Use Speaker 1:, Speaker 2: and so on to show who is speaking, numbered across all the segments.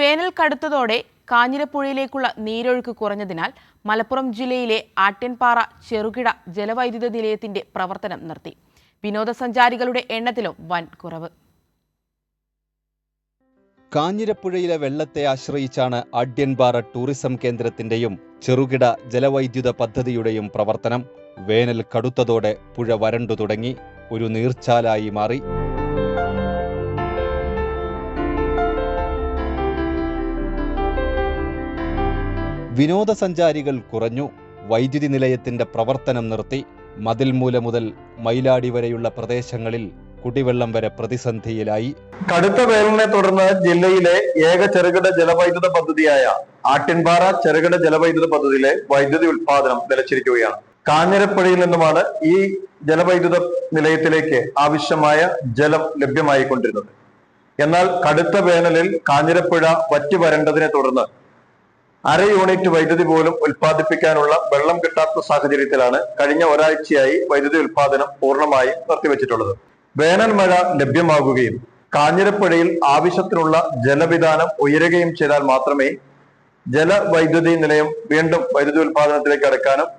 Speaker 1: വേനൽ കടുത്തതോടെ കാഞ്ഞിരപ്പുഴയിലേക്കുള്ള നീരൊഴുക്ക് കുറഞ്ഞതിനാൽ മലപ്പുറം ജില്ലയിലെ ആട്യൻപാറ ചെറുകിട ജലവൈദ്യുത നിലയത്തിന്റെ പ്രവർത്തനം നിർത്തി. വിനോദസഞ്ചാരികളുടെ എണ്ണത്തിലും വൻ കുറവ്.
Speaker 2: കാഞ്ഞിരപ്പുഴയിലെ വെള്ളത്തെ ആശ്രയിച്ചാണ് ആട്യൻപാറ ടൂറിസം കേന്ദ്രത്തിന്റെയും ചെറുകിട ജലവൈദ്യുത പദ്ധതിയുടെയും പ്രവർത്തനം. വേനൽ കടുത്തതോടെ പുഴ വരണ്ടു തുടങ്ങി, ഒരു നീർച്ചാലായി മാറി. വിനോദസഞ്ചാരികൾ കുറഞ്ഞു. വൈദ്യുതി നിലയത്തിന്റെ പ്രവർത്തനം നിർത്തി. മതിൽമൂല മുതൽ മയിലാടി വരെയുള്ള പ്രദേശങ്ങളിൽ കുടിവെള്ളം വരെ പ്രതിസന്ധിയിലായി.
Speaker 3: കടുത്ത വേനലിനെ തുടർന്ന് ജില്ലയിലെ ഏക ചെറുകിട ജലവൈദ്യുത പദ്ധതിയായ ആട്യൻപാറ ചെറുകിട ജലവൈദ്യുത പദ്ധതിയിലെ വൈദ്യുതി ഉൽപാദനം നിലച്ചിരിക്കുകയാണ്. കാഞ്ഞിരപ്പുഴയിൽ നിന്നുമാണ് ഈ ജലവൈദ്യുത നിലയത്തിലേക്ക് ആവശ്യമായ ജലം ലഭ്യമായിക്കൊണ്ടിരുന്നത്. എന്നാൽ കടുത്ത വേനലിൽ കാഞ്ഞിരപ്പുഴ വറ്റി വരണ്ടതിനെ തുടർന്ന് അര യൂണിറ്റ് വൈദ്യുതി പോലും ഉൽപ്പാദിപ്പിക്കാനുള്ള വെള്ളം കിട്ടാത്ത സാഹചര്യത്തിലാണ് കഴിഞ്ഞ ഒരാഴ്ചയായി വൈദ്യുതി ഉൽപാദനം പൂർണ്ണമായും നിർത്തിവെച്ചിട്ടുള്ളത്. വേനൽ മഴ ലഭ്യമാകുകയും കാഞ്ഞിരപ്പുഴയിൽ ആവശ്യത്തിനുള്ള ജലവിധാനം ഉയരുകയും ചെയ്താൽ മാത്രമേ ജലവൈദ്യുതി നിലയം വീണ്ടും വൈദ്യുതി ഉൽപാദനത്തിലേക്ക് കടക്കാനും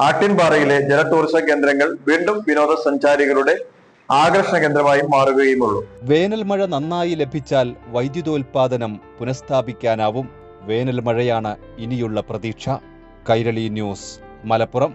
Speaker 3: ആട്യൻപാറയിലെ ജല ടൂറിസം കേന്ദ്രങ്ങൾ വീണ്ടും വിനോദസഞ്ചാരികളുടെ ആകർഷണ കേന്ദ്രമായി മാറുകയുമുള്ളൂ.
Speaker 2: വേനൽ മഴ നന്നായി ലഭിച്ചാൽ വൈദ്യുതോൽപാദനം പുനഃസ്ഥാപിക്കാനാവും. വേനൽ മഴയാണ് ഇനിയുള്ള പ്രതീക്ഷ. കൈരളി ന്യൂസ്, മലപ്പുറം.